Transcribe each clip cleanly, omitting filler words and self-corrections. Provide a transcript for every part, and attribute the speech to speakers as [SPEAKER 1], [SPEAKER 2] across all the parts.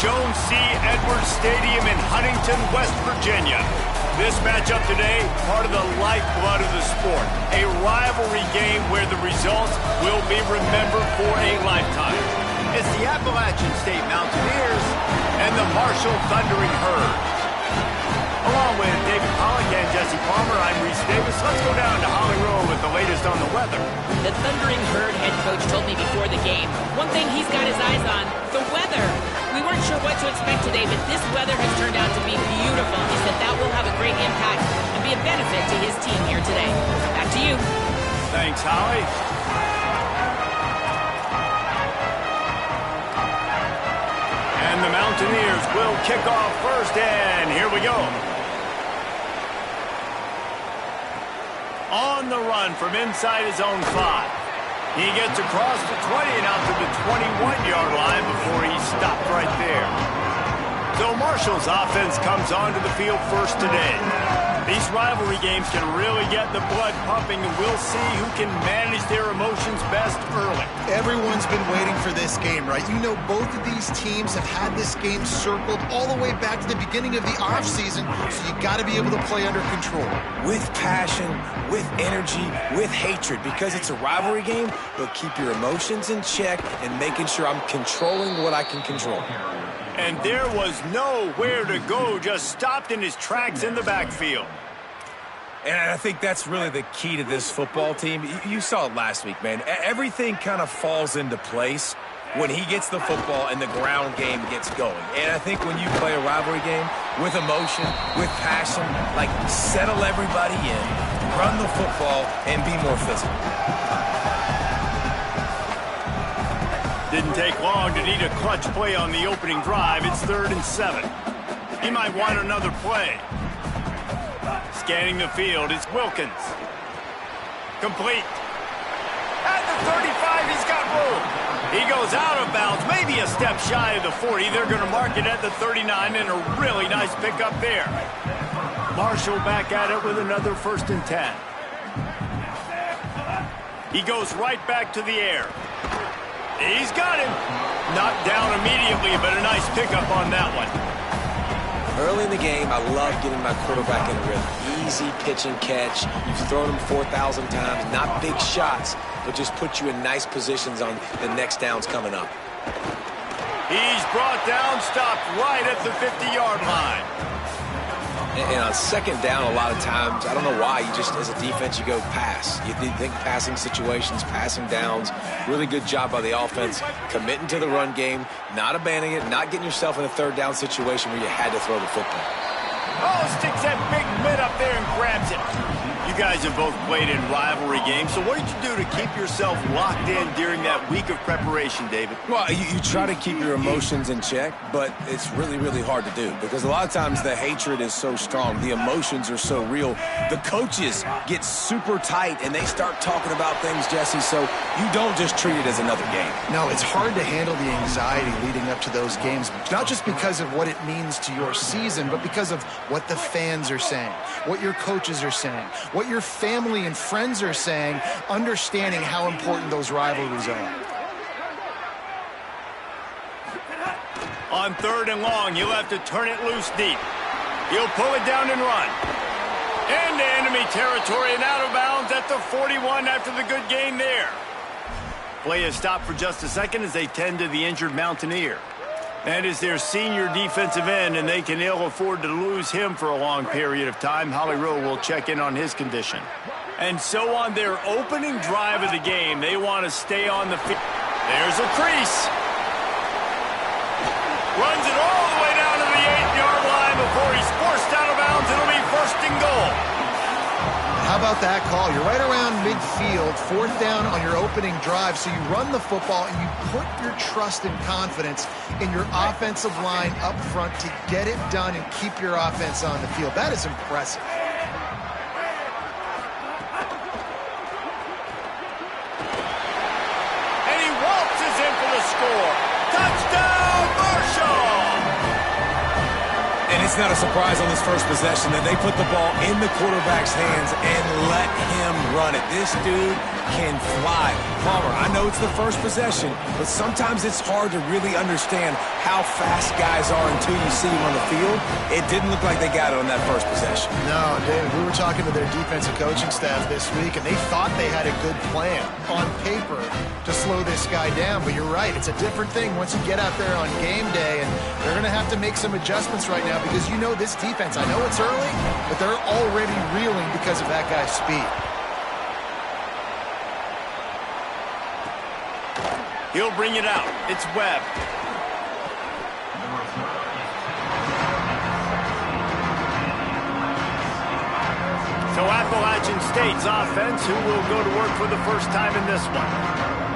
[SPEAKER 1] Jones C. Edwards Stadium in Huntington, West Virginia. This matchup today, part of the lifeblood of the sport. A rivalry game where the results will be remembered for a lifetime. It's the Appalachian State Mountaineers and the Marshall Thundering Herd. Along with David Pollack and Jesse Palmer, I'm Reese Davis. Let's go down to Holly Rowe with the latest on the weather.
[SPEAKER 2] The Thundering Herd head coach told me before the game, one thing he's got his eyes on, the weather. We weren't sure what to expect today, but this weather has turned out to be beautiful. He said that will have a great impact and be a benefit to his team here today. Back to you.
[SPEAKER 1] Thanks, Holly. And the Mountaineers will kick off first, and here we go. On the run from inside his own 5. He gets across the 20 and out to the 21-yard line before he stopped right there. So Marshall's offense comes onto the field first today. These rivalry games can really get the blood pumping, and we'll see who can manage their emotions best early.
[SPEAKER 3] Everyone's been waiting for this game, right? You know, both of these teams have had this game circled all the way back to the beginning of the offseason, so you got to be able to play under control.
[SPEAKER 4] With passion, with energy, with hatred. Because it's a rivalry game, you'll keep your emotions in check and making sure I'm controlling what I can control.
[SPEAKER 1] And there was nowhere to go, just stopped in his tracks in the backfield.
[SPEAKER 4] And I think that's really the key to this football team. You saw it last week, man. Everything kind of falls into place when he gets the football and the ground game gets going. And I think when you play a rivalry game with emotion, with passion, like settle everybody in, run the football, and be more physical.
[SPEAKER 1] Didn't take long to need a clutch play on the opening drive. It's 3rd and 7. He might want another play. Scanning the field, it's Wilkins. Complete. At the 35, he's got room. He goes out of bounds, maybe a step shy of the 40. They're going to mark it at the 39, and a really nice pickup there. Marshall back at it with another 1st and 10. He goes right back to the air. He's got him. Knocked down immediately, but a nice pickup on that one.
[SPEAKER 4] Early in the game, I love getting my quarterback in a rhythm. Easy pitch and catch. You've thrown him 4,000 times. Not big shots, but just put you in nice positions on the next downs coming up.
[SPEAKER 1] He's brought down, stopped right at the 50-yard line.
[SPEAKER 4] And on 2nd down, a lot of times, I don't know why, you just, as a defense, you go pass. You think passing situations, passing downs. Really good job by the offense, committing to the run game, not abandoning it, not getting yourself in a 3rd down situation where you had to throw the football.
[SPEAKER 1] Oh, sticks that big mid up there and grabs it. You guys have both played in rivalry games, so what did you do to keep yourself locked in during that week of preparation, David?
[SPEAKER 4] Well, you try to keep your emotions in check, but it's really, really hard to do because a lot of times the hatred is so strong. The emotions are so real. The coaches get super tight, and they start talking about things, Jesse, so you don't just treat it as another game.
[SPEAKER 3] No, it's hard to handle the anxiety leading up to those games, not just because of what it means to your season, but because of what the fans are saying, what your coaches are saying, what your family and friends are saying, understanding how important those rivalries are.
[SPEAKER 1] On 3rd and long, you'll have to turn it loose deep. He'll pull it down and run. Into enemy territory and out of bounds at the 41 after the good gain there. Play is stopped for just a second as they tend to the injured Mountaineer. That is their senior defensive end, and they can ill afford to lose him for a long period of time. Holly Rowe will check in on his condition. And so on their opening drive of the game, they want to stay on the field. There's a crease. Runs it all the way down to the 8-yard line before he's forced out of bounds. It'll be 1st and goal.
[SPEAKER 3] How about that call? You're right around midfield, 4th down on your opening drive, so you run the football and you put your trust and confidence in your offensive line up front to get it done and keep your offense on the field. That is impressive.
[SPEAKER 1] And he waltzes in for the score. Touchdown, Marshall!
[SPEAKER 4] And it's not a surprise on this first possession that they put the ball in the quarterback's hands and let him run it. This dude can fly. Palmer, I know it's the first possession, but sometimes it's hard to really understand how fast guys are until you see them on the field. It didn't look like they got it on that first possession.
[SPEAKER 3] No, David, we were talking to their defensive coaching staff this week, and they thought they had a good plan on paper to slow this guy down. But you're right, it's a different thing once you get out there on game day, and they're going to have to make some adjustments right now because you know this defense, I know it's early, but they're already reeling because of that guy's speed.
[SPEAKER 1] He'll bring it out. It's Webb. So Appalachian State's offense, who will go to work for the first time in this one.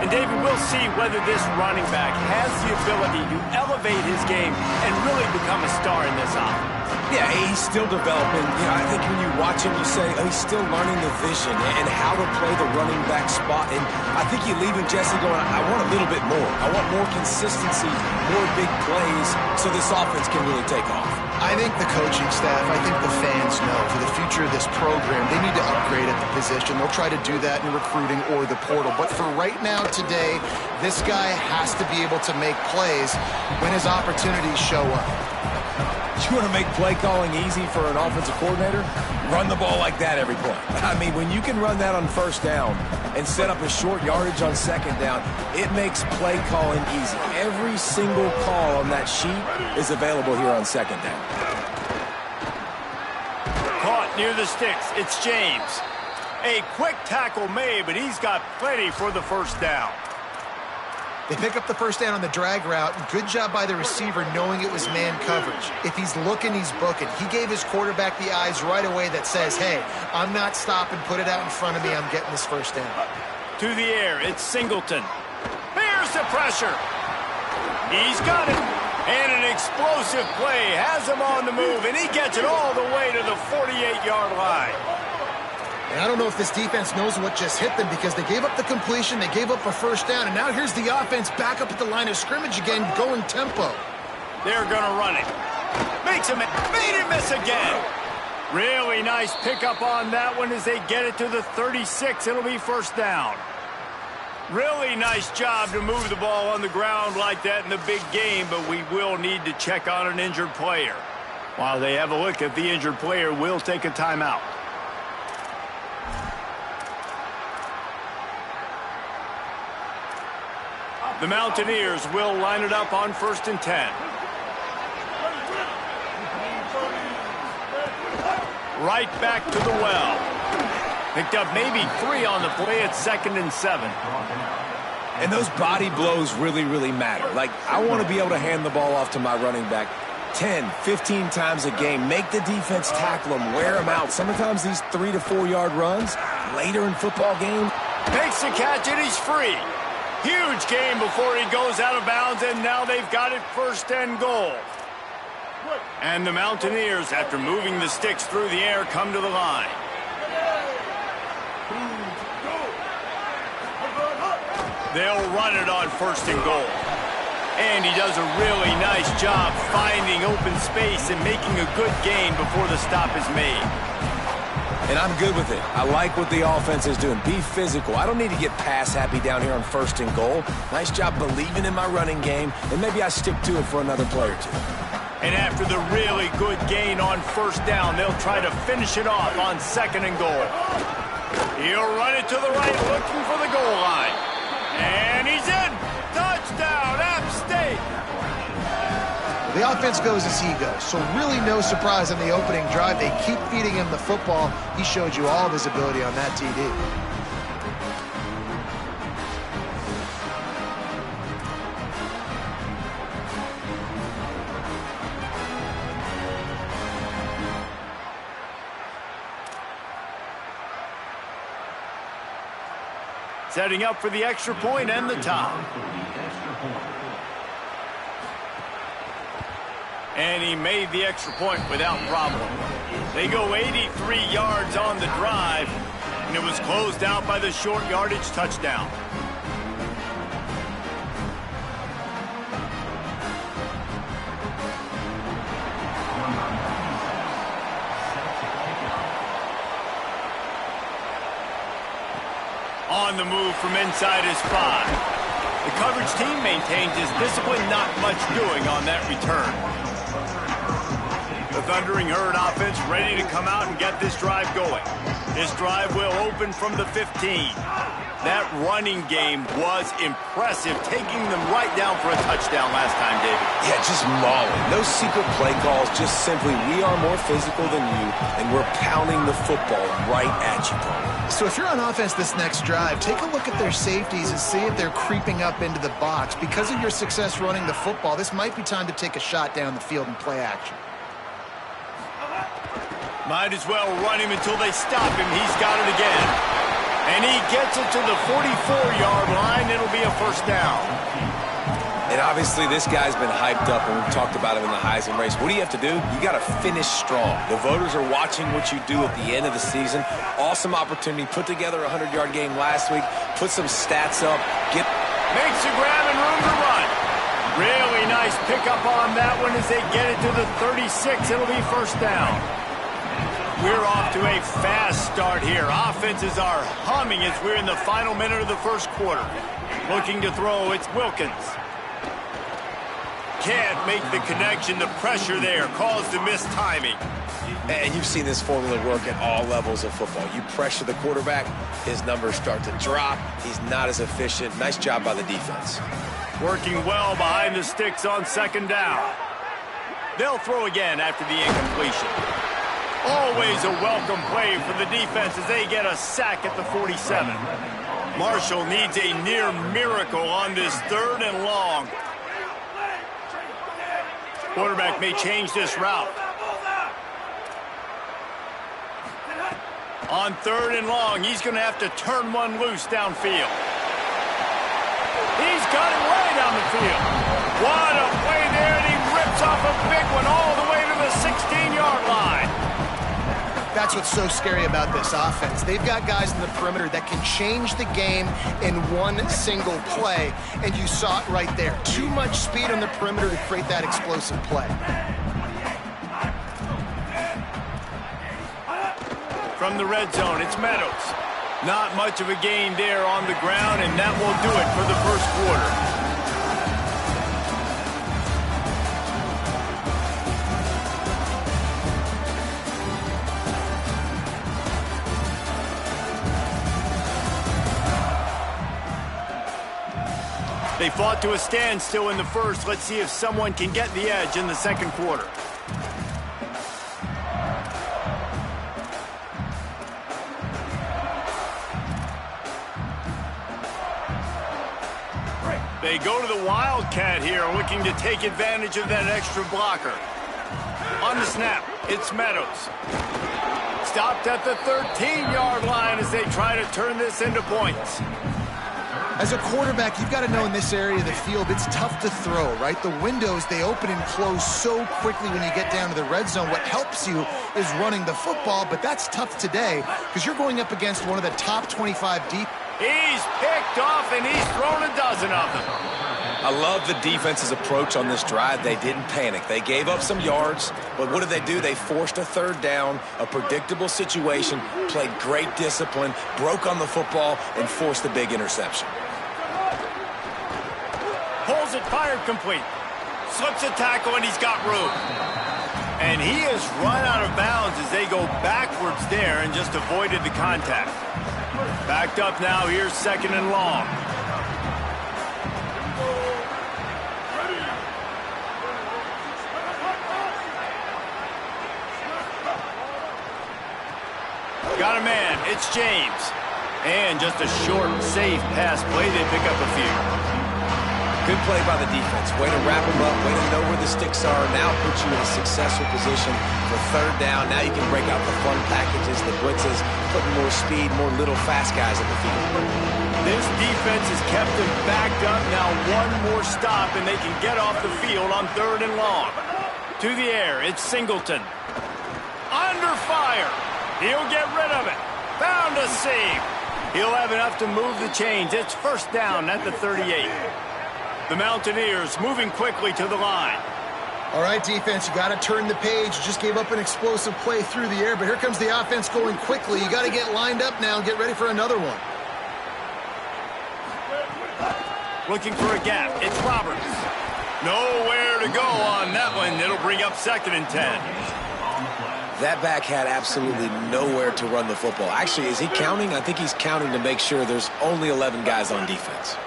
[SPEAKER 1] And David, we'll see whether this running back has the ability to elevate his game and really become a star in this offense.
[SPEAKER 4] Yeah, he's still developing. I think when you watch him, you say, oh, he's still learning the vision and how to play the running back spot. And I think you leave him, Jesse, going, I want a little bit more. I want more consistency, more big plays so this offense can really take off.
[SPEAKER 3] I think the coaching staff, I think the fans know for the future of this program, they need to upgrade at the position. They'll try to do that in recruiting or the portal. But for right now, today, this guy has to be able to make plays when his opportunities show up.
[SPEAKER 4] You want to make play calling easy for an offensive coordinator? Run the ball like that every play. I mean, when you can run that on first down and set up a short yardage on second down, it makes play calling easy. Every single call on that sheet is available here on second down.
[SPEAKER 1] Caught near the sticks. It's James. A quick tackle made, but he's got plenty for the first down.
[SPEAKER 3] They pick up the first down on the drag route. Good job by the receiver knowing it was man coverage. If he's looking, he's booking. He gave his quarterback the eyes right away that says, hey, I'm not stopping. Put it out in front of me. I'm getting this first down.
[SPEAKER 1] To the air, it's Singleton. Here's the pressure. He's got it. And an explosive play has him on the move, and he gets it all the way to the 48-yard line.
[SPEAKER 3] And I don't know if this defense knows what just hit them because they gave up the completion, they gave up a first down, and now here's the offense back up at the line of scrimmage again, going tempo.
[SPEAKER 1] They're going to run it. Makes him, made him miss again. Really nice pickup on that one as they get it to the 36. It'll be first down. Really nice job to move the ball on the ground like that in the big game, but we will need to check on an injured player. While they have a look at the injured player, we'll take a timeout. The Mountaineers will line it up on 1st and 10. Right back to the well. Picked up maybe 3 on the play at 2nd and 7.
[SPEAKER 4] And those body blows really, really matter. Like, I want to be able to hand the ball off to my running back 10, 15 times a game. Make the defense tackle them, wear them out. Sometimes these 3 to 4 yard runs later in football game.
[SPEAKER 1] Makes the catch and he's free. Huge game before he goes out of bounds, and now they've got it 1st and goal. And the Mountaineers, after moving the sticks through the air, come to the line. They'll run it on 1st and goal. And he does a really nice job finding open space and making a good gain before the stop is made.
[SPEAKER 4] And I'm good with it. I like what the offense is doing. Be physical. I don't need to get pass happy down here on 1st and goal. Nice job believing in my running game, and maybe I stick to it for another play or two.
[SPEAKER 1] And after the really good gain on 1st down, they'll try to finish it off on 2nd and goal. He'll run it to the right, looking for the goal line. And he's in. Touchdown, App State.
[SPEAKER 3] The offense goes as he goes, so really no surprise on the opening drive. They keep feeding him the football. He showed you all of his ability on that TD.
[SPEAKER 1] Setting up for the extra point and the tie. And he made the extra point without problem. They go 83 yards on the drive, and it was closed out by the short yardage touchdown. on the move from inside his 5. The coverage team maintains his discipline, not much doing on that return. The Thundering Herd offense ready to come out and get this drive going. This drive will open from the 15. That running game was impressive, taking them right down for a touchdown last time, David.
[SPEAKER 4] Yeah, just mauling. No secret play calls, just simply we are more physical than you, and we're pounding the football right at you, Paul.
[SPEAKER 3] So if you're on offense this next drive, take a look at their safeties and see if they're creeping up into the box. Because of your success running the football, this might be time to take a shot down the field and play action.
[SPEAKER 1] Might as well run him until they stop him. He's got it again. And he gets it to the 44-yard line. It'll be a first down.
[SPEAKER 4] And obviously this guy's been hyped up, and we've talked about him in the Heisman race. What do you have to do? You got to finish strong. The voters are watching what you do at the end of the season. Awesome opportunity. Put together a 100-yard game last week. Put some stats up.
[SPEAKER 1] Makes a grab and room to run. Really nice pickup on that one as they get it to the 36. It'll be first down. We're off to a fast start here. Offenses are humming as we're in the final minute of the first quarter. Looking to throw, it's Wilkins. Can't make the connection. The pressure there caused the missed timing.
[SPEAKER 4] And you've seen this formula work at all levels of football. You pressure the quarterback, his numbers start to drop. He's not as efficient. Nice job by the defense.
[SPEAKER 1] Working well behind the sticks on second down. They'll throw again after the incompletion. Always a welcome play for the defense as they get a sack at the 47. Marshall needs a near miracle on this 3rd and long. Quarterback may change this route. On 3rd and long, he's going to have to turn one loose downfield. He's got it way down the field. What a play there, and he rips off a big one all the way to the 16-yard line.
[SPEAKER 3] That's what's so scary about this offense. They've got guys in the perimeter that can change the game in one single play, and you saw it right there. Too much speed on the perimeter to create that explosive play.
[SPEAKER 1] From the red zone, it's Meadows. Not much of a gain there on the ground, and that will do it for the first quarter. They fought to a standstill in the first. Let's see if someone can get the edge in the second quarter. They go to the Wildcat here, looking to take advantage of that extra blocker. On the snap, it's Meadows. Stopped at the 13-yard line as they try to turn this into points.
[SPEAKER 3] As a quarterback, you've got to know in this area of the field, it's tough to throw, right? The windows, they open and close so quickly when you get down to the red zone. What helps you is running the football, but that's tough today because you're going up against one of the top 25 deep.
[SPEAKER 1] He's picked off, and he's thrown a dozen of them.
[SPEAKER 4] I love the defense's approach on this drive. They didn't panic. They gave up some yards, but what did they do? They forced a 3rd down, a predictable situation, played great discipline, broke on the football, and forced the big interception.
[SPEAKER 1] Pulls it, fired complete. Slips a tackle, and he's got room. And he has run out of bounds as they go backwards there and just avoided the contact. Backed up now, here's 2nd and long. Got a man, it's James. And just a short, safe pass play, they pick up a few.
[SPEAKER 4] Good play by the defense. Way to wrap them up. Way to know where the sticks are. Now put you in a successful position for 3rd down. Now you can break out the fun packages, the blitzes, putting more speed, more little fast guys in the field.
[SPEAKER 1] This defense has kept them backed up. Now one more stop, and they can get off the field on 3rd and long. To the air, it's Singleton. Under fire. He'll get rid of it. Found a save. He'll have enough to move the chains. It's first down at the 38. The Mountaineers moving quickly to the line.
[SPEAKER 3] All right, defense, you got to turn the page. You just gave up an explosive play through the air, but here comes the offense going quickly. You got to get lined up now and get ready for another one.
[SPEAKER 1] Looking for a gap. It's Roberts. Nowhere to go on that one. It'll bring up 2nd and 10.
[SPEAKER 4] That back had absolutely nowhere to run the football. Actually, is he counting? I think he's counting to make sure there's only 11 guys on defense.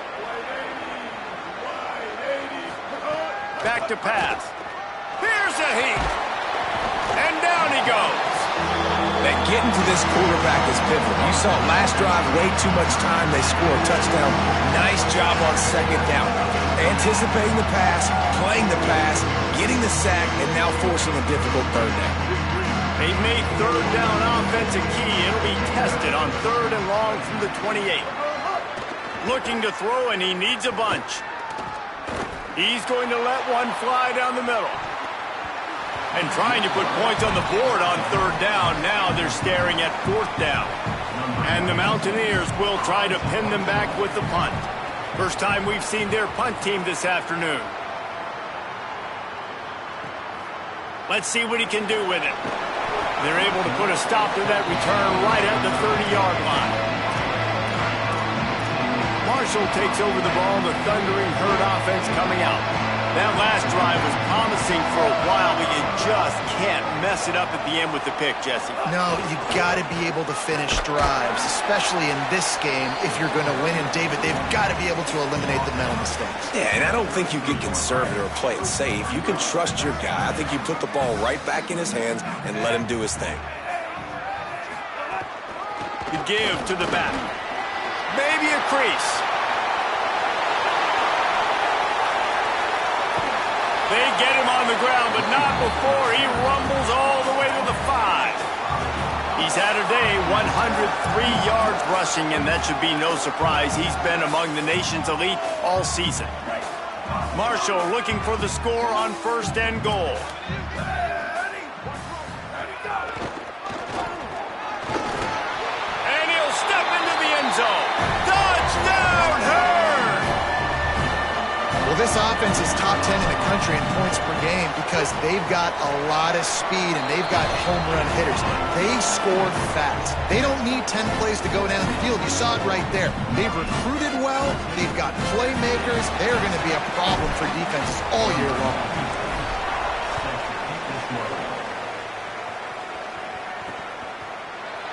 [SPEAKER 1] Back to pass. Here's a heat. And down he goes.
[SPEAKER 4] That getting to this quarterback is pivotal. You saw last drive, way too much time. They score a touchdown. Nice job on 2nd down. Anticipating the pass, playing the pass, getting the sack, and now forcing a difficult 3rd down.
[SPEAKER 1] They made 3rd down offense a key. It'll be tested on 3rd and long from the 28. Looking to throw, and he needs a bunch. He's going to let one fly down the middle. And trying to put points on the board on 3rd down. Now they're staring at 4th down. And the Mountaineers will try to pin them back with the punt. First time we've seen their punt team this afternoon. Let's see what he can do with it. They're able to put a stop to that return right at the 30-yard line. Marshall takes over the ball. The Thundering Herd offense coming out. That last drive was promising for a while, but you just can't mess it up at the end with the pick, Jesse.
[SPEAKER 3] No, you got to be able to finish drives, especially in this game. If you're going to win, and David, they've got to be able to eliminate the mental mistakes.
[SPEAKER 4] Yeah, and I don't think you get conservative or play it safe. You can trust your guy. I think you put the ball right back in his hands and let him do his thing.
[SPEAKER 1] The give to the back. Maybe a crease. They get him on the ground, but not before he rumbles all the way to the 5. He's had a day, 103 yards rushing, and that should be no surprise. He's been among the nation's elite all season. Marshall looking for the score on 1st and goal. And he'll step into the end zone. Touchdown, Herd!
[SPEAKER 3] Well, this offense is top 10 in the country in points per game because they've got a lot of speed and they've got home run hitters. They score fast. They don't need 10 plays to go down the field. You saw it right there. They've recruited well. They've got playmakers. They're going to be a problem for defenses all year long.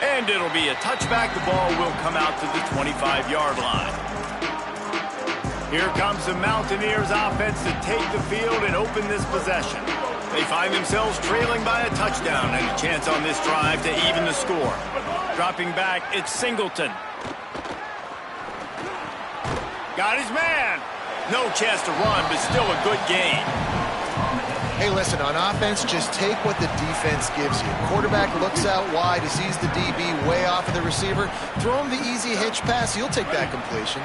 [SPEAKER 1] And it'll be a touchback. The ball will come out to the 25-yard line. Here comes the Mountaineers offense to take the field and open this possession. They find themselves trailing by a touchdown and a chance on this drive to even the score. Dropping back, it's Singleton. Got his man. No chance to run, but still a good gain.
[SPEAKER 3] Hey, listen, on offense, just take what the defense gives you. Quarterback looks out wide, he sees the DB way off of the receiver. Throw him the easy hitch pass, you'll take that completion.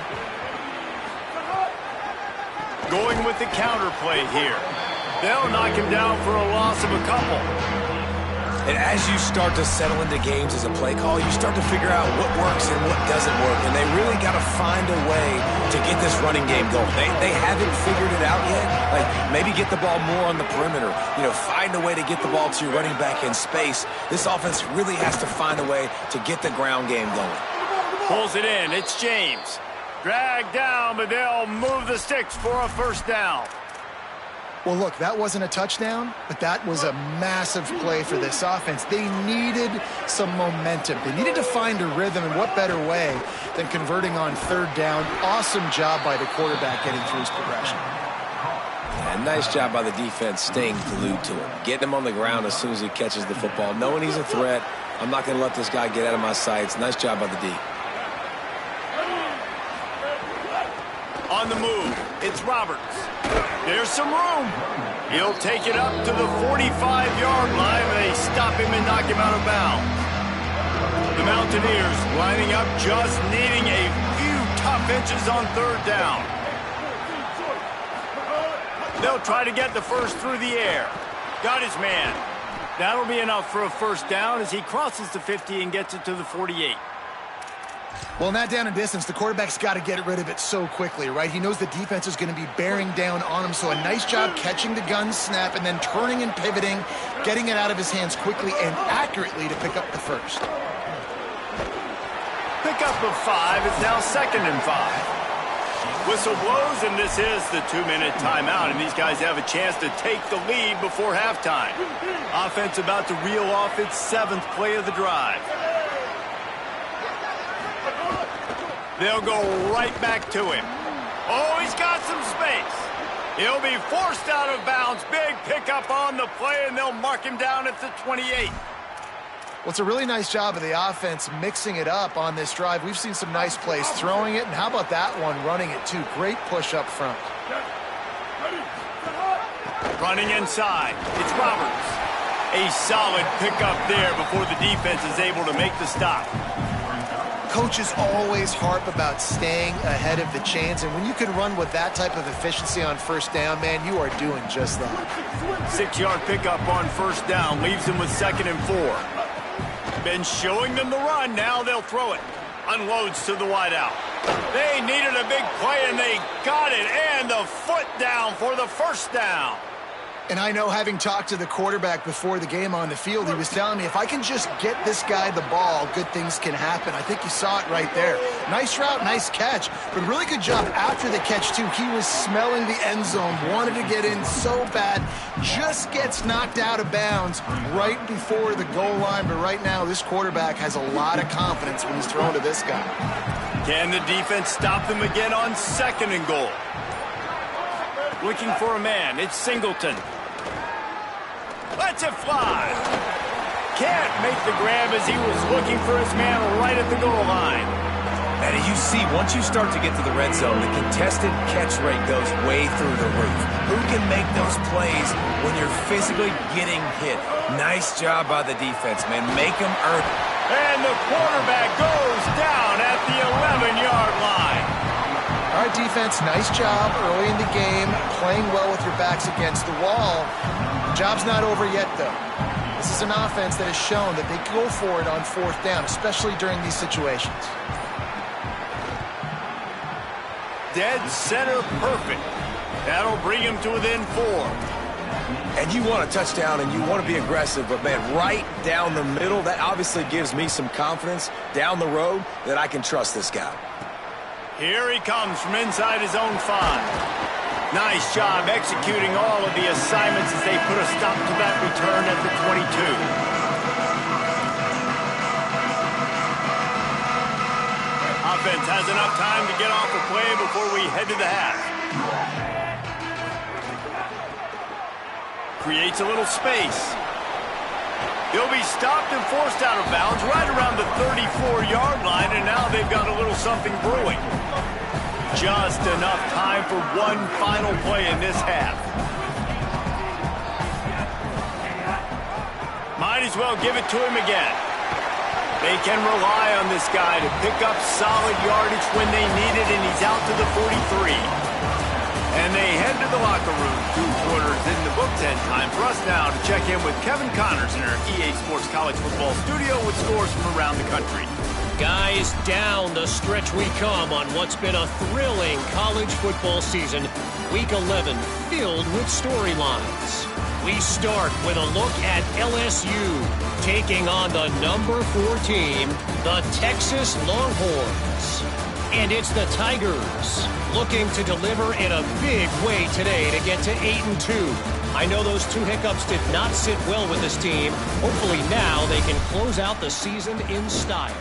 [SPEAKER 1] Going with the counter play here. They'll knock him down for a loss of a couple.
[SPEAKER 4] And as you start to settle into games as a play call, you start to figure out what works and what doesn't work. And they really got to find a way to get this running game going. They haven't figured it out yet. Like, maybe get the ball more on the perimeter. You know, find a way to get the ball to your running back in space. This offense really has to find a way to get the ground game going.
[SPEAKER 1] Pulls it in. It's James. Dragged down, but they'll move the sticks for a 1st down.
[SPEAKER 3] Well, look, that wasn't a touchdown, but that was a massive play for this offense. They needed some momentum. They needed to find a rhythm, and what better way than converting on 3rd down. Awesome job by the quarterback getting through his progression.
[SPEAKER 4] Yeah, nice job by the defense staying glued to him. Getting him on the ground as soon as he catches the football. Knowing he's a threat, I'm not going to let this guy get out of my sights. Nice job by the D.
[SPEAKER 1] On the move, it's Roberts. There's some room. He'll take it up to the 45-yard line. They stop him and knock him out of bounds. The Mountaineers lining up, just needing a few tough inches on 3rd down. They'll try to get the first through the air. Got his man. That'll be enough for a 1st down as he crosses the 50 and gets it to the 48.
[SPEAKER 3] Well, in that down and distance, the quarterback's got to get rid of it so quickly, right? He knows the defense is going to be bearing down on him, so a nice job catching the gun snap and then turning and pivoting, getting it out of his hands quickly and accurately to pick up the 1st.
[SPEAKER 1] Pick up of 5. It's now 2nd and 5. Whistle blows, and this is the 2-minute timeout, and these guys have a chance to take the lead before halftime. Offense about to reel off its 7th play of the drive. They'll go right back to him. Oh, he's got some space. He'll be forced out of bounds. Big pickup on the play, and they'll mark him down at the 28.
[SPEAKER 3] Well, it's a really nice job of the offense mixing it up on this drive. We've seen some nice plays throwing it, and how about that one running it too? Great push up front.
[SPEAKER 1] Running inside, it's Roberts. A solid pickup there before the defense is able to make the stop.
[SPEAKER 3] Coaches always harp about staying ahead of the chains, and when you can run with that type of efficiency on first down, man, you are doing just that.
[SPEAKER 1] 6-yard pickup on first down leaves them with 2nd and 4. Been showing them the run, now they'll throw it. Unloads to the wideout. They needed a big play, and they got it, and the foot down for the first down.
[SPEAKER 3] And I know, having talked to the quarterback before the game on the field, he was telling me, if I can just get this guy the ball, good things can happen. I think you saw it right there. Nice route, nice catch, but really good job after the catch, too. He was smelling the end zone, wanted to get in so bad, just gets knocked out of bounds right before the goal line. But right now, this quarterback has a lot of confidence when he's thrown to this guy.
[SPEAKER 1] Can the defense stop them again on 2nd and goal? Looking for a man, it's Singleton. Lets it fly. Can't make the grab as he was looking for his man right at the goal line.
[SPEAKER 4] And you see, once you start to get to the red zone, the contested catch rate goes way through the roof. Who can make those plays when you're physically getting hit? Nice job by the defense, man. Make them earn it.
[SPEAKER 1] And the quarterback goes down at the 11-yard line.
[SPEAKER 3] All right, defense, nice job early in the game, playing well with your backs against the wall. Job's not over yet, though. This is an offense that has shown that they go for it on 4th down, especially during these situations.
[SPEAKER 1] Dead center perfect. That'll bring him to within 4.
[SPEAKER 4] And you want a touchdown and you want to be aggressive, but, man, right down the middle, that obviously gives me some confidence down the road that I can trust this guy.
[SPEAKER 1] Here he comes from inside his own 5. Nice job executing all of the assignments as they put a stop to that return at the 22. Offense has enough time to get off the play before we head to the half. Creates a little space. He'll be stopped and forced out of bounds right around the 34-yard line, and now they've got a little something brewing. Just enough time for one final play in this half. Might as well give it to him again. They can rely on this guy to pick up solid yardage when they need it, and he's out to the 43. And they head to the locker room. 2 quarters in the books, and time for us now to check in with Kevin Connors in our EA Sports College Football studio with scores from around the country.
[SPEAKER 5] Guys, down the stretch we come on what's been a thrilling college football season. Week 11 filled with storylines. We start with a look at LSU taking on the number 4 team, the Texas Longhorns. And it's the Tigers looking to deliver in a big way today to get to 8-2. I know those 2 hiccups did not sit well with this team. Hopefully now they can close out the season in style.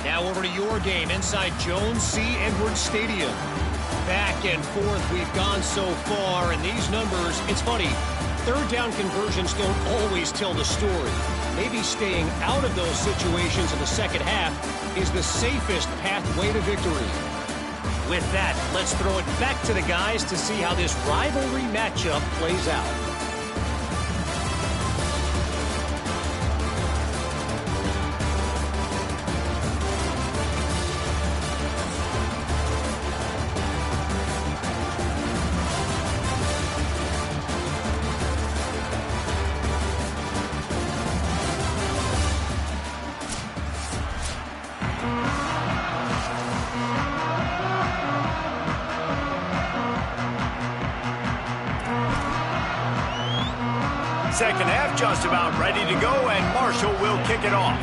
[SPEAKER 5] Now over to your game inside Jones C. Edwards Stadium. Back and forth we've gone so far, and these numbers, it's funny, 3rd down conversions don't always tell the story. Maybe staying out of those situations in the second half is the safest pathway to victory. With that, let's throw it back to the guys to see how this rivalry matchup plays out.
[SPEAKER 1] Second half just about ready to go, and Marshall will kick it off.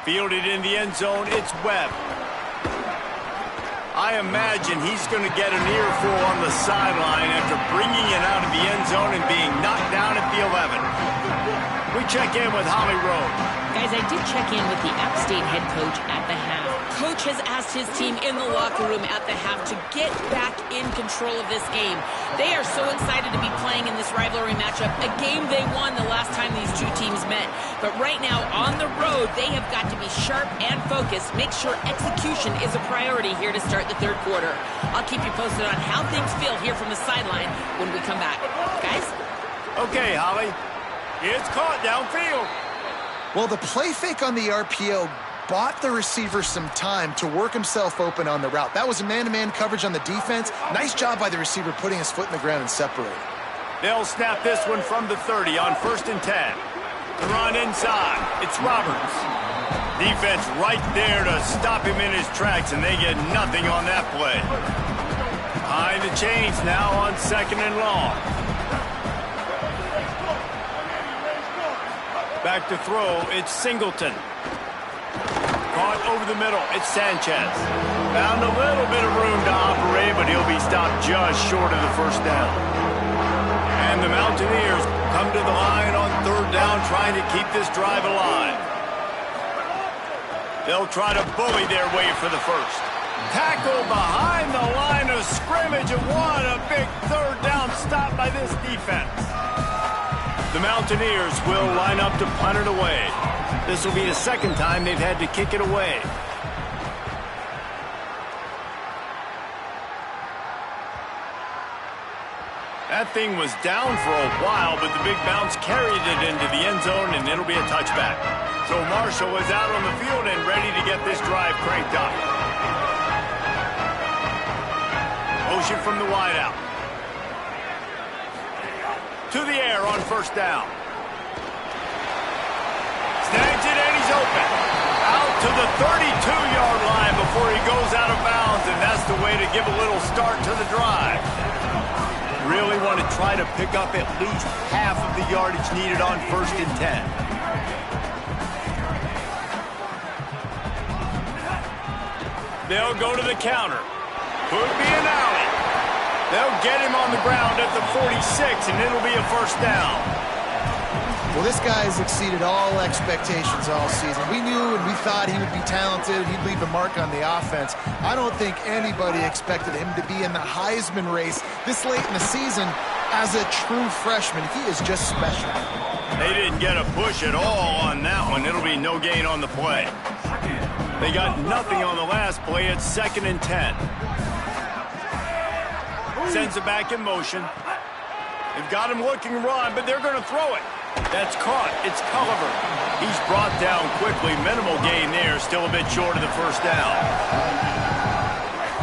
[SPEAKER 1] Fielded in the end zone, it's Webb. I imagine he's going to get an earful on the sideline after bringing it out of the end zone and being knocked down at the 11. We check in with Holly Rowe.
[SPEAKER 2] Guys, I did check in with the App State head coach at the half. Coach has asked his team in the locker room at the half to get back in control of this game. They are so excited to be playing in this rivalry matchup, a game they won the last time these two teams met. But right now, on the road, they have got to be sharp and focused, make sure execution is a priority here to start the third quarter. I'll keep you posted on how things feel here from the sideline when we come back. Guys?
[SPEAKER 1] Okay, Holly. It's caught downfield.
[SPEAKER 3] Well, the play fake on the RPO bought the receiver some time to work himself open on the route. That was a man-to-man coverage on the defense. Nice job by the receiver putting his foot in the ground and separating.
[SPEAKER 1] They'll snap this one from the 30 on 1st and 10. The run inside. It's Roberts. Defense right there to stop him in his tracks, and they get nothing on that play. Behind the chains now on 2nd and long. Back to throw, it's Singleton. Caught over the middle, it's Sanchez. Found a little bit of room to operate, but he'll be stopped just short of the first down. And the Mountaineers come to the line on 3rd down, trying to keep this drive alive. They'll try to bully their way for the first. Tackle behind the line of scrimmage, and what a big 3rd down stop by this defense. The Mountaineers will line up to punt it away. This will be the 2nd time they've had to kick it away. That thing was down for a while, but the big bounce carried it into the end zone, and it'll be a touchback. So Marshall is out on the field and ready to get this drive cranked up. Motion from the wideout. To the air on 1st down. Snags it and he's open. Out to the 32-yard line before he goes out of bounds, and that's the way to give a little start to the drive. Really want to try to pick up at least half of the yardage needed on 1st and 10. They'll go to the counter. Could be an alley. They'll get him on the ground at the 46, and it'll be a 1st down.
[SPEAKER 3] Well, this guy's exceeded all expectations all season. We knew and we thought he would be talented. He'd leave a mark on the offense. I don't think anybody expected him to be in the Heisman race this late in the season as a true freshman. He is just special.
[SPEAKER 1] They didn't get a push at all on that one. It'll be no gain on the play. They got nothing on the last play. It's 2nd and 10. Sends it back in motion. They've got him looking run, but they're going to throw it. That's caught. It's Culliver. He's brought down quickly. Minimal gain there. Still a bit short of the 1st down.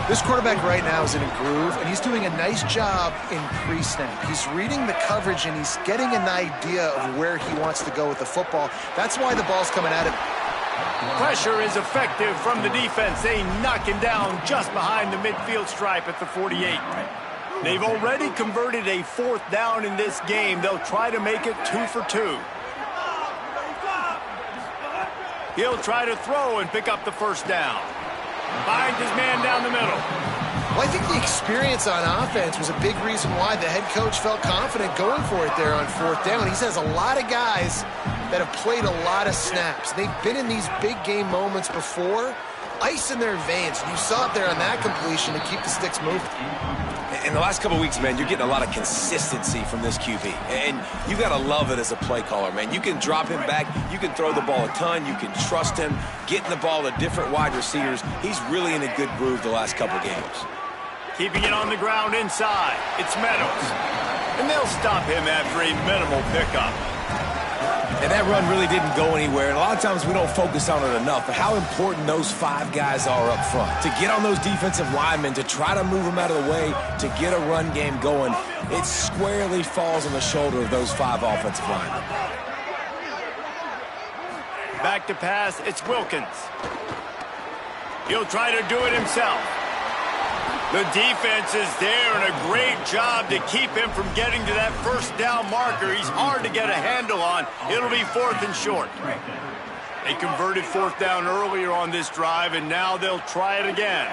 [SPEAKER 3] This quarterback right now is in a groove, and he's doing a nice job in pre-snap. He's reading the coverage, and he's getting an idea of where he wants to go with the football. That's why the ball's coming at him.
[SPEAKER 1] Pressure is effective from the defense. They knock him down just behind the midfield stripe at the 48. They've already converted a 4th down in this game. They'll try to make it 2 for 2. He'll try to throw and pick up the 1st down. Finds his man down the middle.
[SPEAKER 3] Well, I think the experience on offense was a big reason why the head coach felt confident going for it there on 4th down. He says a lot of guys that have played a lot of snaps. They've been in these big game moments before. Ice in their veins. You saw it there on that completion to keep the sticks moving.
[SPEAKER 4] In the last couple of weeks, man, you're getting a lot of consistency from this QB. And you got to love it as a play caller, man. You can drop him back. You can throw the ball a ton. You can trust him. Getting the ball to different wide receivers. He's really in a good groove the last couple of games.
[SPEAKER 1] Keeping it on the ground inside. It's Meadows. And they'll stop him after a minimal pickup.
[SPEAKER 4] And that run really didn't go anywhere. And a lot of times we don't focus on it enough, but how important those 5 guys are up front. To get on those defensive linemen, to try to move them out of the way, to get a run game going, it squarely falls on the shoulder of those 5 offensive linemen.
[SPEAKER 1] Back to pass, it's Wilkins. He'll try to do it himself. The defense is there, and a great job to keep him from getting to that 1st down marker. He's hard to get a handle on. It'll be 4th and short. They converted fourth down earlier on this drive, and now they'll try it again.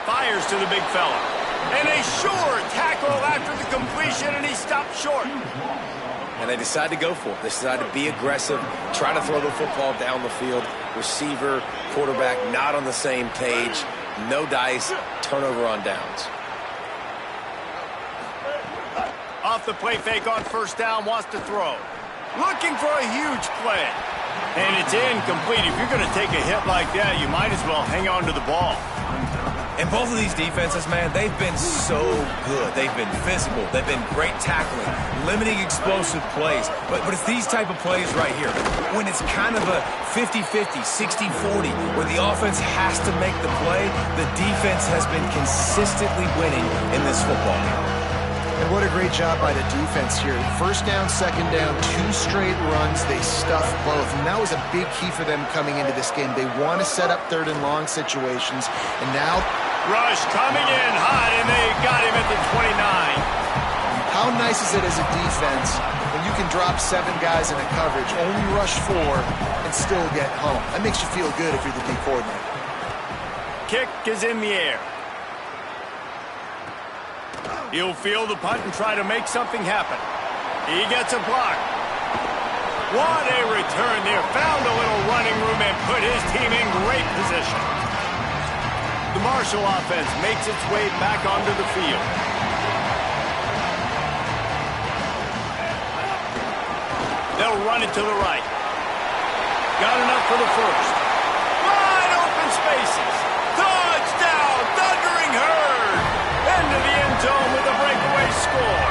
[SPEAKER 1] Fires to the big fella. And a sure tackle after the completion, and he stopped short.
[SPEAKER 4] And they decide to go for it. They decide to be aggressive, try to throw the football down the field. Receiver, quarterback, not on the same page. No dice, turnover on downs.
[SPEAKER 1] Off the play fake on first down, wants to throw. Looking for a huge play. And it's incomplete. If you're going to take a hit like that, you might as well hang on to the ball.
[SPEAKER 4] And both of these defenses, man, they've been so good. They've been physical. They've been great tackling, limiting explosive plays. But it's these type of plays right here, when it's kind of a 50-50, 60-40, where the offense has to make the play, the defense has been consistently winning in this football game.
[SPEAKER 3] And what a great job by the defense here. First down, second down, 2 straight runs. They stuffed both. And that was a big key for them coming into this game. They want to set up third and long situations. And now...
[SPEAKER 1] Rush coming in hot, and they got him at the 29.
[SPEAKER 3] How nice is it as a defense when you can drop 7 guys in a coverage, only rush 4, and still get home? That makes you feel good if you're the D coordinator.
[SPEAKER 1] Kick is in the air. He'll field the punt and try to make something happen. He gets a block. What a return there. Found a little running room and put his team in great position. The Marshall offense makes its way back onto the field. They'll run it to the right. Got enough for the first. Wide open spaces. Touchdown, Thundering Herd. Into the end zone with a breakaway score.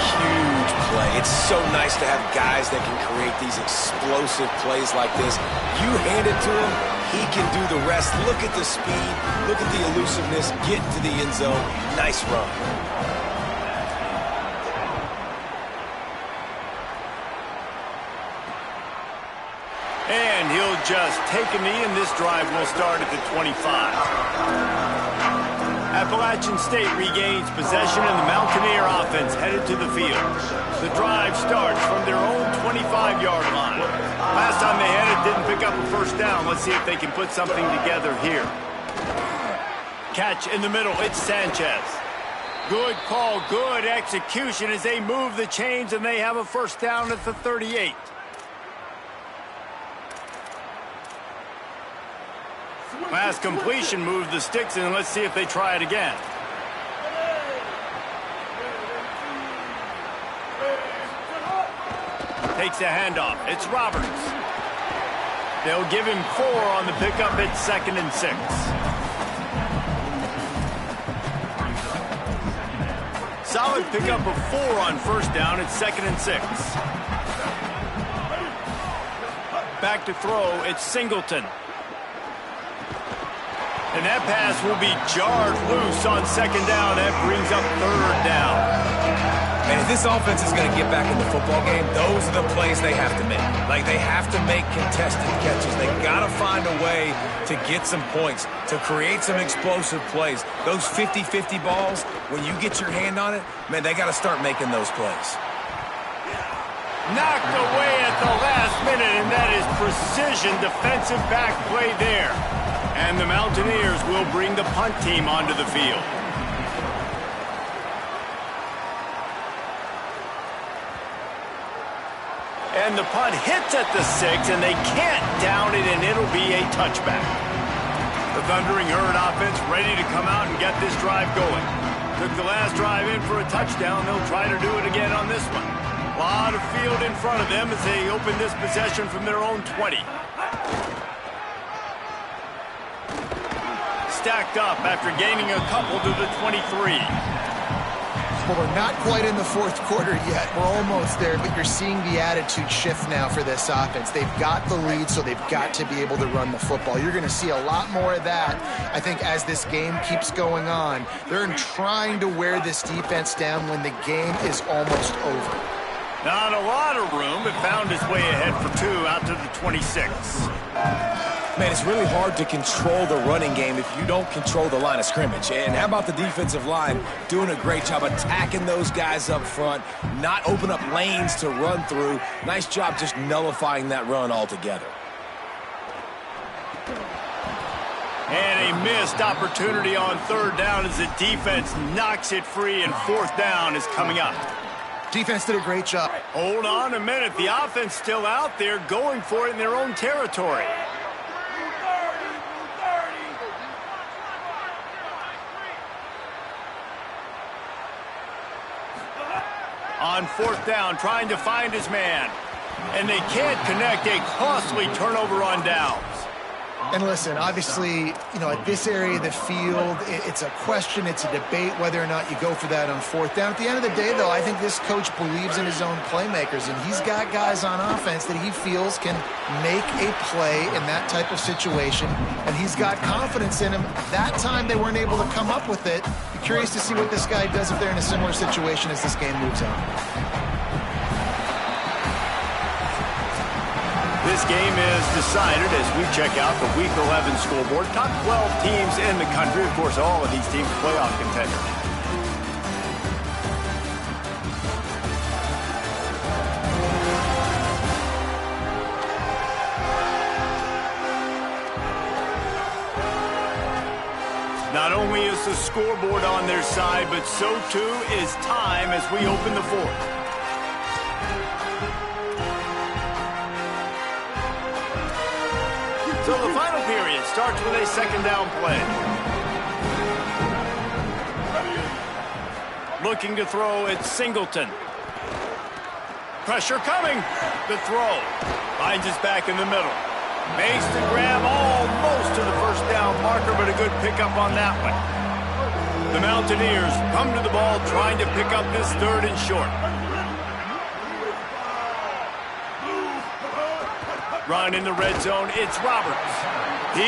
[SPEAKER 4] Huge play. It's so nice to have guys that can create these explosive plays like this. You hand it to him, he can do the rest. Look at the speed. Look at the elusiveness. Get into the end zone. Nice run.
[SPEAKER 1] And he'll just take a knee, and this drive will start at the 25. Appalachian State regains possession, and the Mountaineer offense headed to the field. The drive starts from their own 25-yard line. Last time they had it, didn't pick up a first down. Let's see if they can put something together here. Catch in the middle. It's Sanchez. Good call, good execution as they move the chains, and they have a first down at the 38. Last completion moved the sticks in. Let's see if they try it again. Takes the handoff. It's Roberts. They'll give him 4 on the pickup at 2nd and 6. Solid pickup of 4 on first down at 2nd and 6. Back to throw. It's Singleton. And that pass will be jarred loose on second down. That brings up third down.
[SPEAKER 4] And if this offense is going to get back in the football game, those are the plays they have to make. Like, they have to make contested catches. They've got to find a way to get some points, to create some explosive plays. Those 50-50 balls, when you get your hand on it, man, they got to start making those plays.
[SPEAKER 1] Knocked away at the last minute, and that is precision defensive back play there. And the Mountaineers will bring the punt team onto the field. And the punt hits at the 6, and they can't down it, and it'll be a touchback. The Thundering Herd offense ready to come out and get this drive going. Took the last drive in for a touchdown. They'll try to do it again on this one. A lot of field in front of them as they open this possession from their own 20. Stacked up after gaining a couple to the 23.
[SPEAKER 3] Well, we're not quite in the fourth quarter yet. We're almost there, but you're seeing the attitude shift now for this offense. They've got the lead, so they've got to be able to run the football. You're going to see a lot more of that, I think, as this game keeps going on. They're trying to wear this defense down when the game is almost over.
[SPEAKER 1] Not a lot of room, but found his way ahead for 2 out to the 26.
[SPEAKER 4] Man, it's really hard to control the running game if you don't control the line of scrimmage. And how about the defensive line doing a great job attacking those guys up front, not open up lanes to run through. Nice job just nullifying that run altogether.
[SPEAKER 1] And a missed opportunity on third down as the defense knocks it free, and fourth down is coming up.
[SPEAKER 3] Defense did a great job.
[SPEAKER 1] Hold on a minute. The offense still out there going for it in their own territory. On fourth down, trying to find his man. And they can't connect. A costly turnover on downs.
[SPEAKER 3] And listen, obviously, at this area of the field, it's a question, it's a debate whether or not you go for that on fourth down. At the end of the day, though, I think this coach believes in his own playmakers, and he's got guys on offense that he feels can make a play in that type of situation, and he's got confidence in him. That time they weren't able to come up with it. Be curious to see what this guy does if they're in a similar situation as this game moves on.
[SPEAKER 1] This game is decided as we check out the Week 11 scoreboard. Top 12 teams in the country. Of course, all of these teams playoff contenders. Not only is the scoreboard on their side, but so too is time as we open the fourth. So the final period starts with a second down play. Looking to throw, it's Singleton. Pressure coming. The throw. Finds his back in the middle. Makes the grab almost to the first down marker, but a good pickup on that one. The Mountaineers come to the ball trying to pick up this third and short. Run in the red zone, it's Roberts. He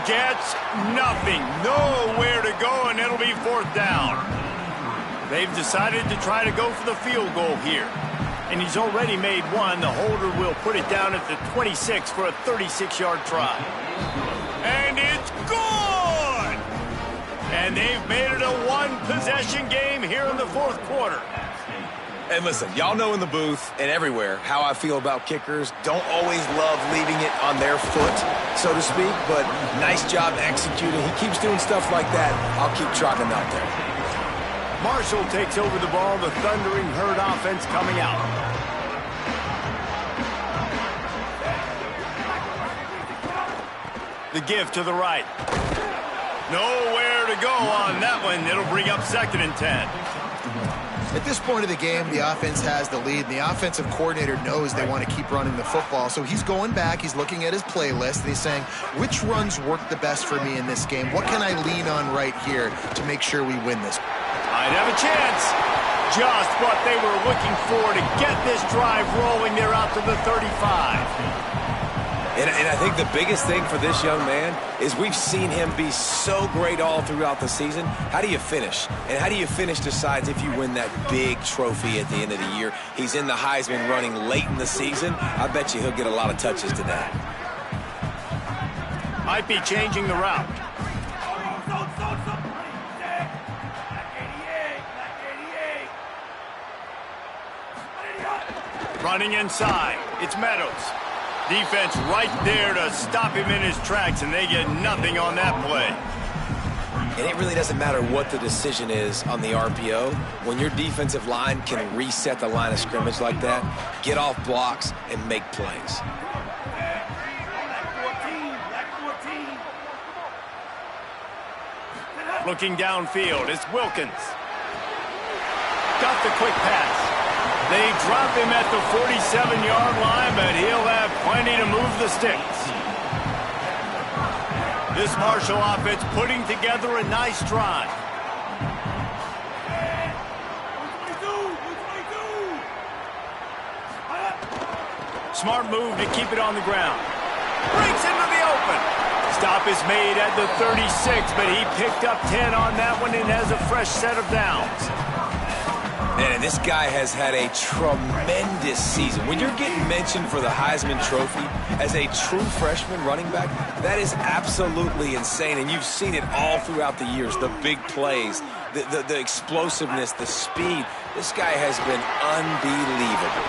[SPEAKER 1] gets nothing. Nowhere to go, and it'll be fourth down. They've decided to try to go for the field goal here. And he's already made one. The holder will put it down at the 26 for a 36-yard try. And it's good! And they've made it a one-possession game here in the fourth quarter.
[SPEAKER 4] And listen, y'all know in the booth and everywhere how I feel about kickers. Don't always love leaving it on their foot, so to speak, but nice job executing. He keeps doing stuff like that. I'll keep trotting out there.
[SPEAKER 1] Marshall takes over the ball. The Thundering Herd offense coming out. The give to the right. Nowhere to go on that one. It'll bring up second and 10.
[SPEAKER 3] At this point of the game, the offense has the lead, and the offensive coordinator knows they want to keep running the football. So he's going back, he's looking at his playlist, and he's saying, which runs work the best for me in this game? What can I lean on right here to make sure we win this?
[SPEAKER 1] I'd have a chance. Just what they were looking for to get this drive rolling. They're out to the 35.
[SPEAKER 4] And I think the biggest thing for this young man is we've seen him be so great all throughout the season. How do you finish? And how do you finish decides if you win that big trophy at the end of the year. He's in the Heisman running late in the season. I bet you he'll get a lot of touches today.
[SPEAKER 1] Might be changing the route. Running inside. It's Meadows. Defense right there to stop him in his tracks, and they get nothing on that play.
[SPEAKER 4] And it really doesn't matter what the decision is on the RPO. When your defensive line can reset the line of scrimmage like that, get off blocks and make plays.
[SPEAKER 1] Looking downfield, it's Wilkins. Got the quick pass. They drop him at the 47-yard line, but he'll have plenty to move the sticks. This Marshall offense putting together a nice drive. Smart move to keep it on the ground. Breaks into the open. Stop is made at the 36, but he picked up 10 on that one and has a fresh set of downs.
[SPEAKER 4] And this guy has had a tremendous season. When you're getting mentioned for the Heisman Trophy as a true freshman running back, that is absolutely insane. And you've seen it all throughout the years, the big plays, the explosiveness, the speed. This guy has been unbelievable.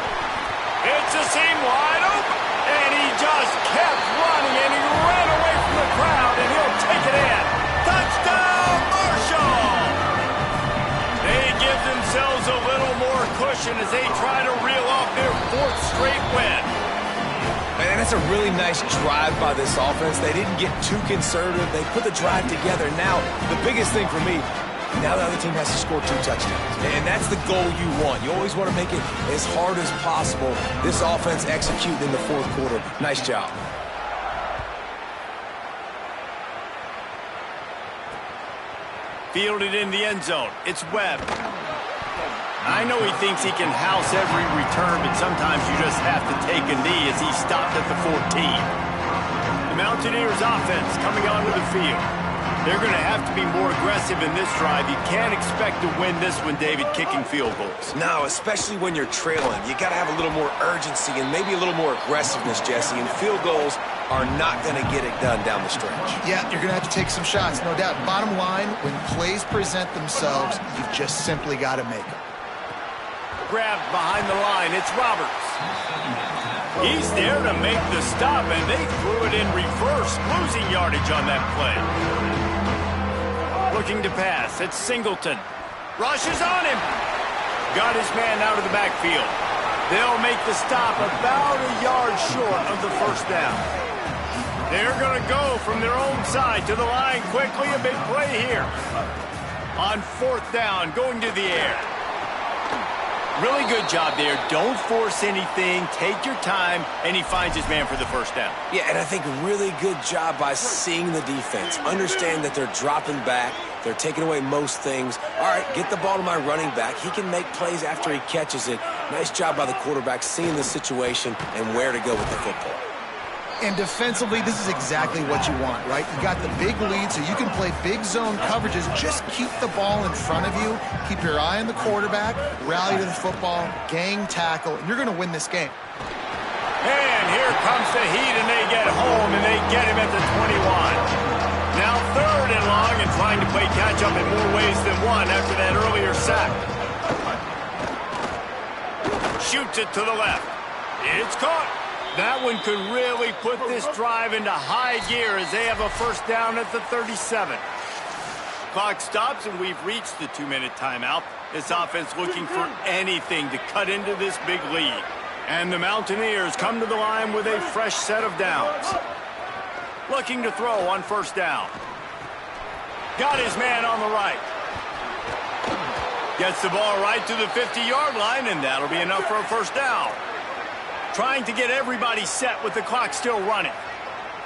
[SPEAKER 1] It's a seam wide open, and he just kept running, and he ran away from the crowd, and he'll take it in. Touchdown, Marshall! They give themselves a little more cushion as they try to reel off their 4th straight win.
[SPEAKER 4] And that's a really nice drive by this offense. They didn't get too conservative. They put the drive together. Now, the biggest thing for me, now the other team has to score 2 touchdowns. And that's the goal you want. You always want to make it as hard as possible. This offense executing in the 4th quarter. Nice job.
[SPEAKER 1] Fielded in the end zone. It's Webb. I know he thinks he can house every return, but sometimes you just have to take a knee as he stopped at the 14. The Mountaineers offense coming onto the field. They're going to have to be more aggressive in this drive. You can't expect to win this one, David, kicking field goals.
[SPEAKER 4] No, especially when you're trailing. You got to have a little more urgency and maybe a little more aggressiveness, Jesse. And field goals are not going to get it done down the stretch.
[SPEAKER 3] Yeah, you're going to have to take some shots, no doubt. Bottom line, when plays present themselves, you've just simply got to make them.
[SPEAKER 1] Grabbed behind the line. It's Roberts. He's there to make the stop, and they threw it in reverse, losing yardage on that play. Looking to pass. It's Singleton. Rushes on him. Got his man out of the backfield. They'll make the stop about a yard short of the first down. They're going to go from their own side to the line quickly. A big play here. On 4th down, going to the air. Really good job there. Don't force anything. Take your time, and he finds his man for the first down.
[SPEAKER 4] Yeah, and I think really good job by seeing the defense. Understand that they're dropping back. They're taking away most things. All right, get the ball to my running back. He can make plays after he catches it. Nice job by the quarterback seeing the situation and where to go with the football.
[SPEAKER 3] And defensively, this is exactly what you want, right? You got the big lead, so you can play big zone coverages. Just keep the ball in front of you. Keep your eye on the quarterback. Rally to the football. Gang tackle. And you're going to win this game.
[SPEAKER 1] And here comes the heat, and they get home, and they get him at the 21. Now 3rd and long, and trying to play catch-up in more ways than one after that earlier sack. Shoots it to the left. It's caught. That one could really put this drive into high gear as they have a first down at the 37. Clock stops, and we've reached the 2-minute timeout. This offense looking for anything to cut into this big lead. And the Mountaineers come to the line with a fresh set of downs. Looking to throw on 1st down. Got his man on the right. Gets the ball right to the 50-yard line, and that'll be enough for a first down. Trying to get everybody set with the clock still running.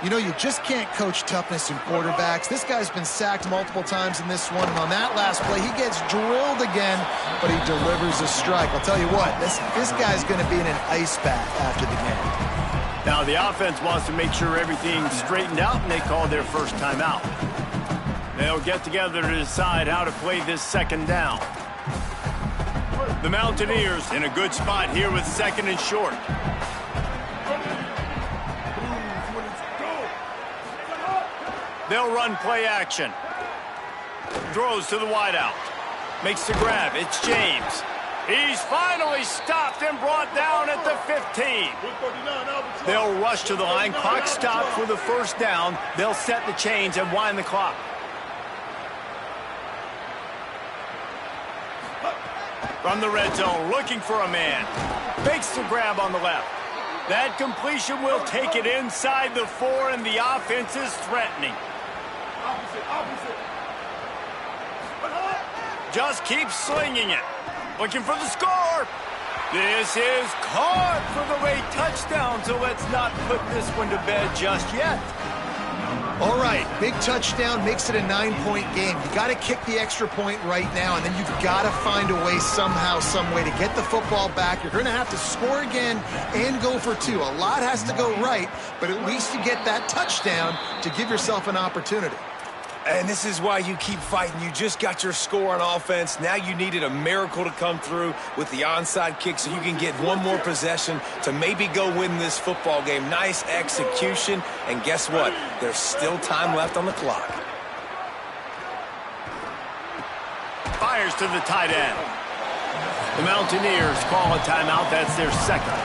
[SPEAKER 3] You know, you just can't coach toughness in quarterbacks. This guy's been sacked multiple times in this one, and on that last play, he gets drilled again, but he delivers a strike. I'll tell you what, this guy's going to be in an ice bath after the game.
[SPEAKER 1] Now, the offense wants to make sure everything's straightened out, and they call their first timeout. They'll get together to decide how to play this 2nd down. The Mountaineers in a good spot here with 2nd and short. They'll run play action. Throws to the wideout. Makes the grab. It's James. He's finally stopped and brought down at the 15. They'll rush to the line. Clock stopped for the first down. They'll set the chains and wind the clock. From the red zone, looking for a man. Makes the grab on the left. That completion will take it inside the 4, and the offense is threatening. Just keeps slinging it. Looking for the score. This is caught for the late touchdown, so let's not put this one to bed just yet.
[SPEAKER 3] All right, big touchdown makes it a 9-point game. You got to kick the extra point right now, and then you've got to find a way somehow, some way to get the football back. You're going to have to score again and go for 2. A lot has to go right, but at least you get that touchdown to give yourself an opportunity.
[SPEAKER 4] And this is why you keep fighting. You just got your score on offense. Now you needed a miracle to come through with the onside kick so you can get one more possession to maybe go win this football game. Nice execution. And guess what? There's still time left on the clock.
[SPEAKER 1] Fires to the tight end. The Mountaineers call a timeout. That's their second.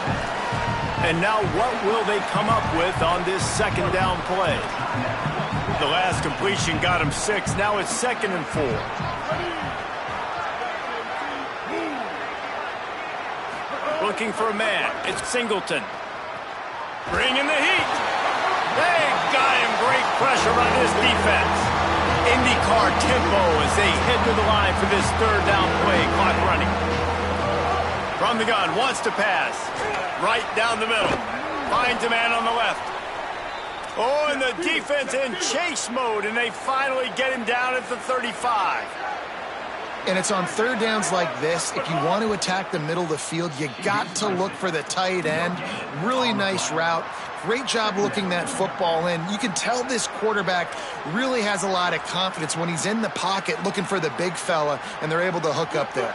[SPEAKER 1] And now what will they come up with on this second down play? The last completion got him 6. Now it's 2nd and 4. Looking for a man. It's Singleton. Bringing the heat. They got him. Great pressure on this defense. IndyCar tempo as they head to the line for this third down play. Clock running. From the gun. Wants to pass. Right down the middle. Finds a man on the left. Oh, and the defense in chase mode, and they finally get him down at the 35.
[SPEAKER 3] And it's on third downs like this. If you want to attack the middle of the field, you got to look for the tight end. Really nice route. Great job looking that football in. You can tell this quarterback really has a lot of confidence when he's in the pocket looking for the big fella, and they're able to hook up there.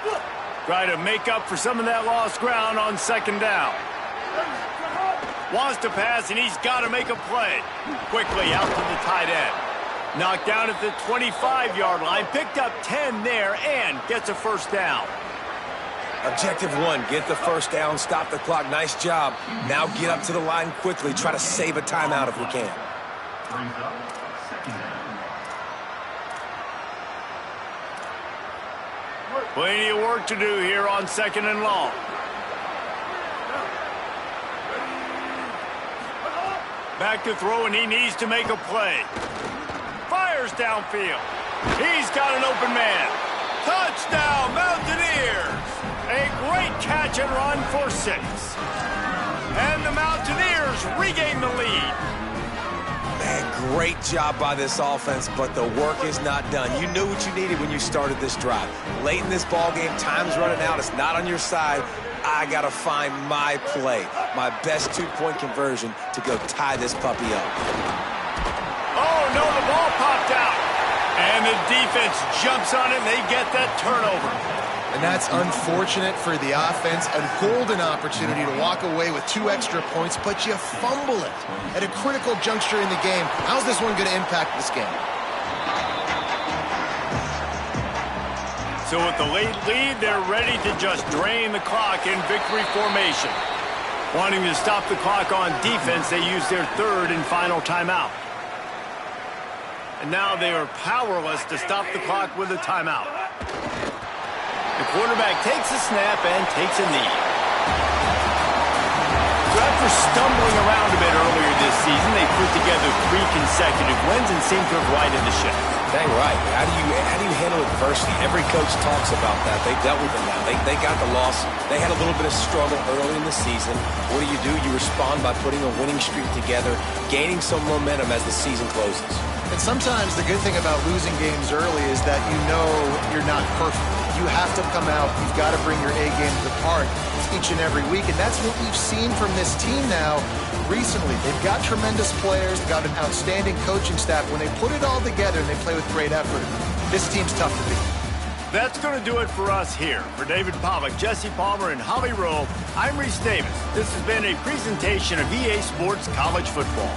[SPEAKER 1] Try to make up for some of that lost ground on second down. Wants to pass, and he's got to make a play. Quickly out to the tight end. Knocked down at the 25-yard line. Picked up 10 there and gets a first down.
[SPEAKER 4] Objective 1, get the first down, stop the clock. Nice job. Now get up to the line quickly. Try to save a timeout if we can.
[SPEAKER 1] Plenty of work to do here on 2nd and long. Back to throw, and he needs to make a play. Fires downfield. He's got an open man. Touchdown, Mountaineers! A great catch and run for 6. And the Mountaineers regain the lead.
[SPEAKER 4] Man, great job by this offense, but the work is not done. You knew what you needed when you started this drive. Late in this ball game, time's running out. It's not on your side. I got to find my play, my best two-point conversion to go tie this puppy up.
[SPEAKER 1] Oh, no, the ball popped out. And the defense jumps on it, and they get that turnover.
[SPEAKER 3] And that's unfortunate for the offense. A golden opportunity to walk away with 2 extra points, but you fumble it at a critical juncture in the game. How's this one going to impact this game?
[SPEAKER 1] So with the late lead, they're ready to just drain the clock in victory formation. Wanting to stop the clock on defense, they use their 3rd and final timeout. And now they are powerless to stop the clock with a timeout. The quarterback takes a snap and takes a knee. So after stumbling around a bit earlier this season, they put together 3 consecutive wins and seem to have righted the ship.
[SPEAKER 4] Dang right. How do you handle adversity? Every coach talks about that. They dealt with it now. They got the loss. They had a little bit of struggle early in the season. What do? You respond by putting a winning streak together, gaining some momentum as the season closes.
[SPEAKER 3] And sometimes the good thing about losing games early is that you know you're not perfect. You have to come out. You've got to bring your A game to the park each and every week. And that's what we've seen from this team now recently. They've got tremendous players. They've got an outstanding coaching staff. When they put it all together and they play with great effort, this team's tough to beat.
[SPEAKER 1] That's going to do it for us here. For David Pollack, Jesse Palmer, and Holly Rowe, I'm Reese Davis. This has been a presentation of EA Sports College Football.